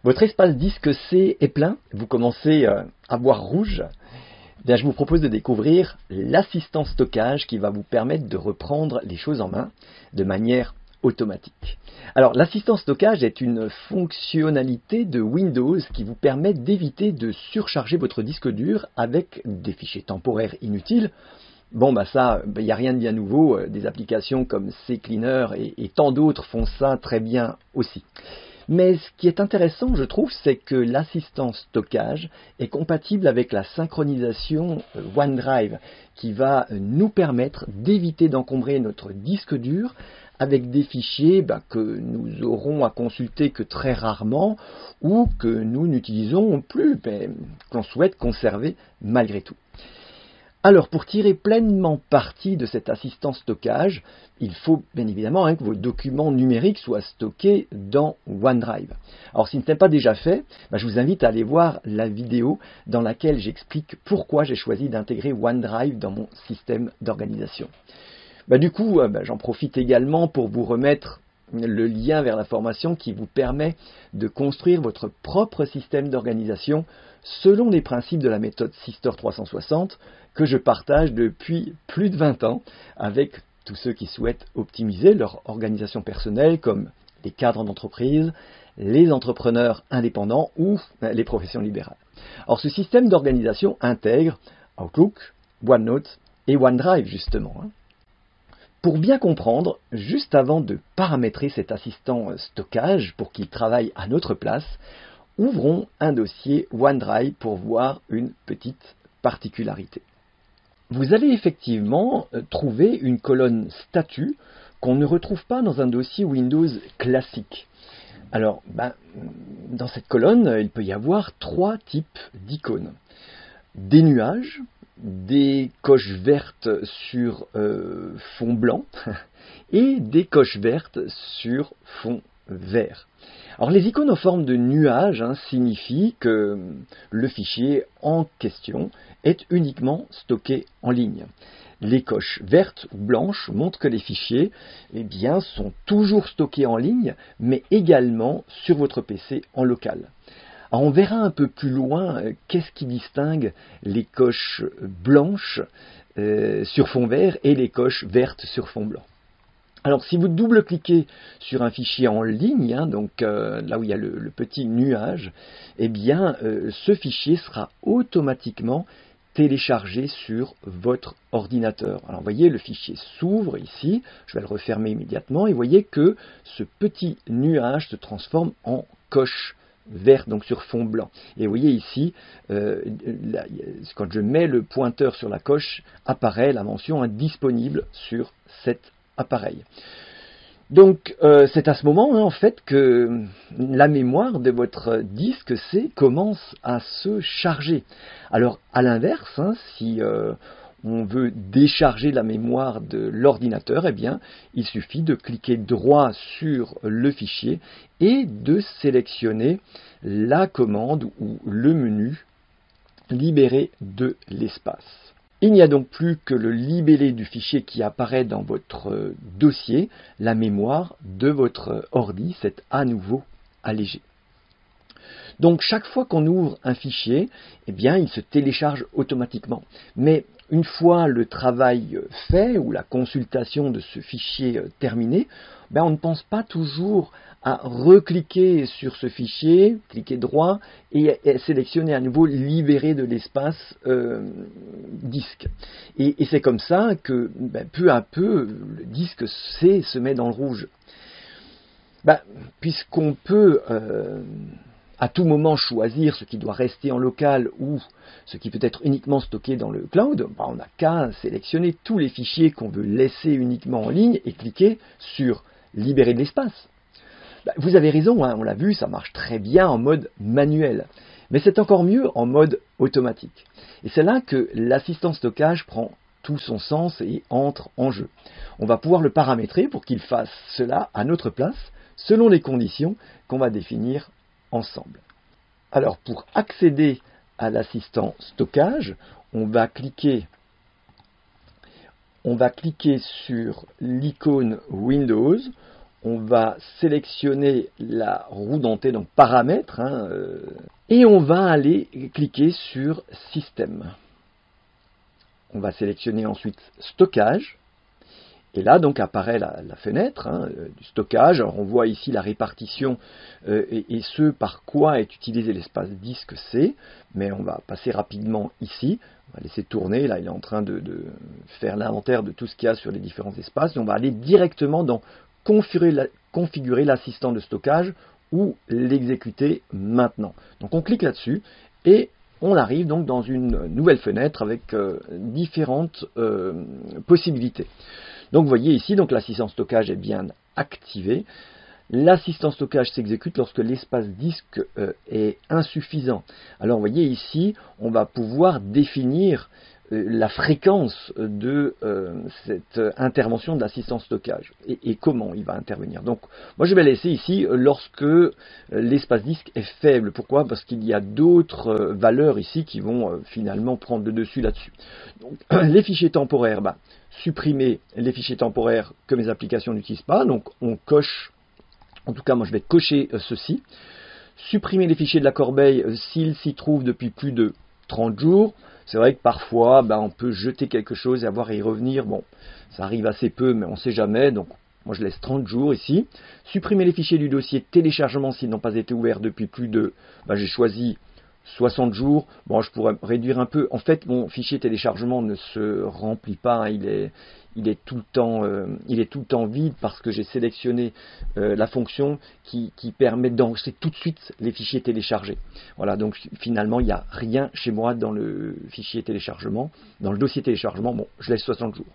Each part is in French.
Votre espace disque C est plein, vous commencez à voir rouge. Bien, je vous propose de découvrir l'assistant stockage qui va vous permettre de reprendre les choses en main de manière automatique. Alors, l'assistant stockage est une fonctionnalité de Windows qui vous permet d'éviter de surcharger votre disque dur avec des fichiers temporaires inutiles. Bon, bah ça, il n'y a rien de bien nouveau. Des applications comme CCleaner et tant d'autres font ça très bien aussi. Mais ce qui est intéressant, je trouve, c'est que l'assistant stockage est compatible avec la synchronisation OneDrive qui va nous permettre d'éviter d'encombrer notre disque dur avec des fichiers que nous aurons à consulter que très rarement ou que nous n'utilisons plus, mais qu'on souhaite conserver malgré tout. Alors, pour tirer pleinement parti de cet assistant stockage, il faut bien évidemment que vos documents numériques soient stockés dans OneDrive. Alors, si ce n'est pas déjà fait, je vous invite à aller voir la vidéo dans laquelle j'explique pourquoi j'ai choisi d'intégrer OneDrive dans mon système d'organisation. Du coup, j'en profite également pour vous remettre le lien vers la formation qui vous permet de construire votre propre système d'organisation selon les principes de la méthode Sister 360 que je partage depuis plus de 20 ans avec tous ceux qui souhaitent optimiser leur organisation personnelle comme les cadres d'entreprise, les entrepreneurs indépendants ou les professions libérales. Alors ce système d'organisation intègre Outlook, OneNote et OneDrive justement. Pour bien comprendre, juste avant de paramétrer cet assistant stockage pour qu'il travaille à notre place, ouvrons un dossier OneDrive pour voir une petite particularité. Vous allez effectivement trouver une colonne statut qu'on ne retrouve pas dans un dossier Windows classique. Alors, dans cette colonne, il peut y avoir trois types d'icônes. Des nuages, des coches vertes sur fond blanc et des coches vertes sur fond vert. Alors les icônes en forme de nuages signifient que le fichier en question est uniquement stocké en ligne. Les coches vertes ou blanches montrent que les fichiers sont toujours stockés en ligne, mais également sur votre PC en local. Alors on verra un peu plus loin qu'est-ce qui distingue les coches blanches sur fond vert et les coches vertes sur fond blanc. Alors si vous double-cliquez sur un fichier en ligne, là où il y a le petit nuage, ce fichier sera automatiquement téléchargé sur votre ordinateur. Alors vous voyez, le fichier s'ouvre ici, je vais le refermer immédiatement, et vous voyez que ce petit nuage se transforme en coche verte, donc sur fond blanc. Et vous voyez ici, quand je mets le pointeur sur la coche, apparaît la mention disponible sur cet appareil. Donc c'est à ce moment en fait que la mémoire de votre disque C commence à se charger. Alors à l'inverse, si on veut décharger la mémoire de l'ordinateur, il suffit de cliquer droit sur le fichier et de sélectionner la commande ou le menu libérer de l'espace. Il n'y a donc plus que le libellé du fichier qui apparaît dans votre dossier, la mémoire de votre ordi s'est à nouveau allégée. Donc chaque fois qu'on ouvre un fichier, il se télécharge automatiquement. Mais une fois le travail fait ou la consultation de ce fichier terminée, on ne pense pas toujours à recliquer sur ce fichier, cliquer droit et sélectionner à nouveau libérer de l'espace disque. Et c'est comme ça que peu à peu le disque C se met dans le rouge. Puisqu'on peut à tout moment choisir ce qui doit rester en local ou ce qui peut être uniquement stocké dans le cloud, on n'a qu'à sélectionner tous les fichiers qu'on veut laisser uniquement en ligne et cliquer sur libérer de l'espace. Vous avez raison, on l'a vu, ça marche très bien en mode manuel. Mais c'est encore mieux en mode automatique. Et c'est là que l'assistant stockage prend tout son sens et entre en jeu. On va pouvoir le paramétrer pour qu'il fasse cela à notre place, selon les conditions qu'on va définir ensemble. Alors pour accéder à l'assistant stockage, on va cliquer sur l'icône Windows, on va sélectionner la roue dentée, donc paramètres, et on va aller cliquer sur Système. On va sélectionner ensuite Stockage. Et là, donc, apparaît la fenêtre du stockage. Alors, on voit ici la répartition et ce par quoi est utilisé l'espace disque C. Mais on va passer rapidement ici. On va laisser tourner. Là, il est en train de faire l'inventaire de tout ce qu'il y a sur les différents espaces. Et on va aller directement dans configurer l'assistant de stockage ou l'exécuter maintenant. Donc, on clique là-dessus et on arrive donc dans une nouvelle fenêtre avec différentes possibilités. Donc vous voyez ici, donc l'assistant stockage est bien activé. L'assistant stockage s'exécute lorsque l'espace disque est insuffisant. Alors vous voyez ici, on va pouvoir définir la fréquence de cette intervention de l'assistant stockage et comment il va intervenir. Donc moi je vais laisser ici lorsque l'espace disque est faible. Pourquoi? Parce qu'il y a d'autres valeurs ici qui vont finalement prendre le dessus là-dessus. Donc les fichiers temporaires, supprimer les fichiers temporaires que mes applications n'utilisent pas. Donc on coche, en tout cas moi je vais cocher ceci. Supprimer les fichiers de la corbeille s'ils s'y trouvent depuis plus de 30 jours. C'est vrai que parfois on peut jeter quelque chose et avoir à y revenir. Bon, ça arrive assez peu, mais on ne sait jamais. Donc moi je laisse 30 jours ici. Supprimer les fichiers du dossier téléchargement s'ils n'ont pas été ouverts depuis plus de... j'ai choisi 60 jours, bon, je pourrais réduire un peu. En fait, mon fichier téléchargement ne se remplit pas, il est tout le temps vide parce que j'ai sélectionné la fonction qui permet d'enregistrer tout de suite les fichiers téléchargés. Voilà, donc finalement, il n'y a rien chez moi dans le fichier téléchargement, dans le dossier téléchargement. Bon, je laisse 60 jours.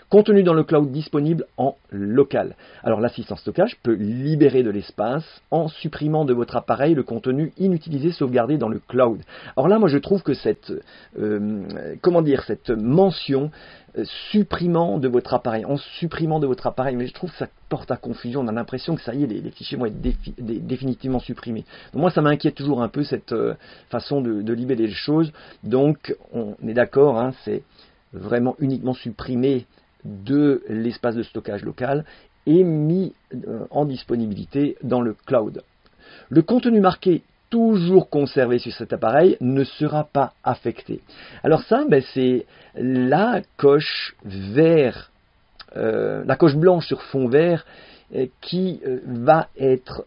Contenu dans le cloud disponible en local. Alors, l'assistant stockage peut libérer de l'espace en supprimant de votre appareil le contenu inutilisé sauvegardé dans le cloud. Alors là, moi, je trouve que cette mention supprimant de votre appareil, en supprimant de votre appareil, mais je trouve que ça porte à confusion. On a l'impression que ça y est, les fichiers vont être définitivement supprimés. Donc moi, ça m'inquiète toujours un peu cette façon de libérer les choses. Donc, on est d'accord, c'est vraiment uniquement supprimé de l'espace de stockage local et mis en disponibilité dans le cloud. Le contenu marqué toujours conservé sur cet appareil ne sera pas affecté. Alors ça, c'est la coche vert, la coche blanche sur fond vert qui doit être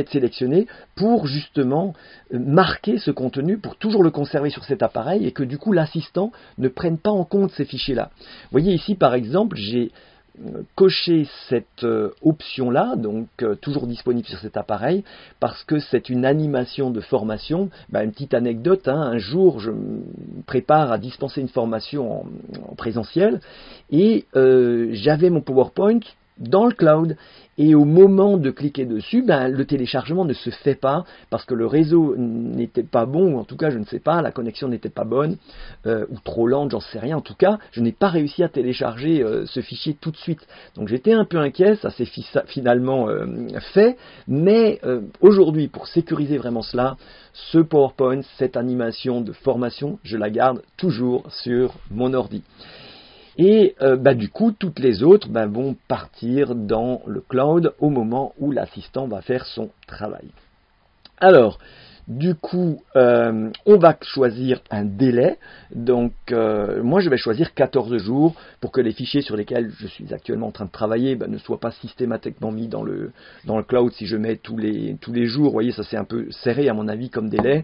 sélectionnée pour justement marquer ce contenu, pour toujours le conserver sur cet appareil et que du coup l'assistant ne prenne pas en compte ces fichiers-là. Vous voyez ici par exemple, j'ai cocher cette option-là, donc toujours disponible sur cet appareil, parce que c'est une animation de formation. Une petite anecdote, un jour je me prépare à dispenser une formation en présentiel et j'avais mon PowerPoint dans le cloud et au moment de cliquer dessus, le téléchargement ne se fait pas parce que le réseau n'était pas bon, ou en tout cas je ne sais pas, la connexion n'était pas bonne ou trop lente, j'en sais rien. En tout cas, je n'ai pas réussi à télécharger ce fichier tout de suite. Donc j'étais un peu inquiet, ça s'est finalement fait, mais aujourd'hui, pour sécuriser vraiment cela, ce PowerPoint, cette animation de formation, je la garde toujours sur mon ordi. Et du coup, toutes les autres vont partir dans le cloud au moment où l'assistant va faire son travail. Alors, du coup, on va choisir un délai. Donc, moi, je vais choisir 14 jours pour que les fichiers sur lesquels je suis actuellement en train de travailler ne soient pas systématiquement mis dans le cloud si je mets tous les jours. Vous voyez, ça c'est un peu serré à mon avis comme délai.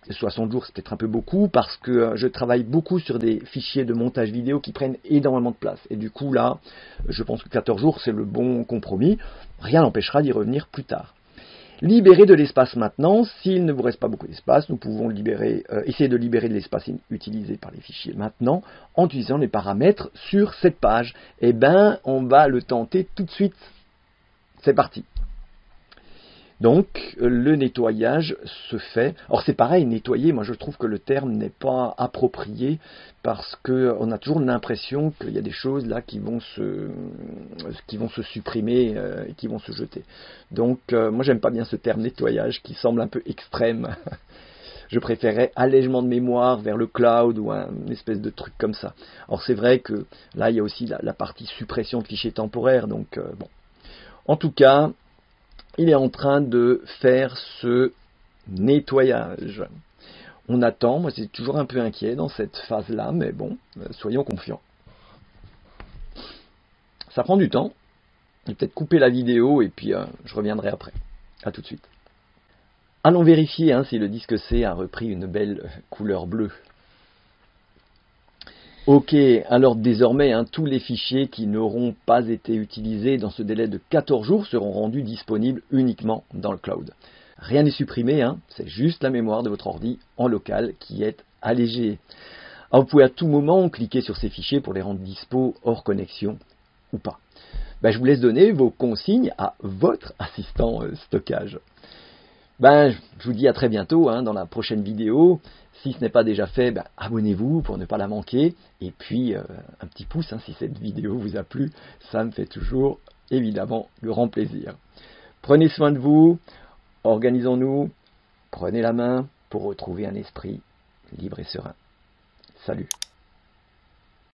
60 jours, c'est peut-être un peu beaucoup parce que je travaille beaucoup sur des fichiers de montage vidéo qui prennent énormément de place. Et du coup, là, je pense que 14 jours, c'est le bon compromis. Rien n'empêchera d'y revenir plus tard. Libérer de l'espace maintenant. S'il ne vous reste pas beaucoup d'espace, nous pouvons essayer de libérer de l'espace utilisé par les fichiers maintenant en utilisant les paramètres sur cette page. On va le tenter tout de suite. C'est parti. Donc, le nettoyage se fait. Or, c'est pareil, nettoyer, moi je trouve que le terme n'est pas approprié parce qu'on a toujours l'impression qu'il y a des choses là qui vont se supprimer, qui vont se jeter. Donc, moi j'aime pas bien ce terme nettoyage qui semble un peu extrême. Je préférais allègement de mémoire vers le cloud ou une espèce de truc comme ça. Or, c'est vrai que là, il y a aussi la partie suppression de fichiers temporaires, donc bon. En tout cas, il est en train de faire ce nettoyage. On attend, moi c'est toujours un peu inquiet dans cette phase-là, mais bon, soyons confiants. Ça prend du temps. Je vais peut-être couper la vidéo et puis je reviendrai après. A tout de suite. Allons vérifier si le disque C a repris une belle couleur bleue. Ok, alors désormais, tous les fichiers qui n'auront pas été utilisés dans ce délai de 14 jours seront rendus disponibles uniquement dans le cloud. Rien n'est supprimé, c'est juste la mémoire de votre ordi en local qui est allégée. Alors vous pouvez à tout moment cliquer sur ces fichiers pour les rendre dispo hors connexion ou pas. Je vous laisse donner vos consignes à votre assistant stockage. Je vous dis à très bientôt dans la prochaine vidéo. Si ce n'est pas déjà fait, abonnez-vous pour ne pas la manquer. Et puis un petit pouce si cette vidéo vous a plu. Ça me fait toujours évidemment grand plaisir. Prenez soin de vous, organisons-nous, prenez la main pour retrouver un esprit libre et serein. Salut!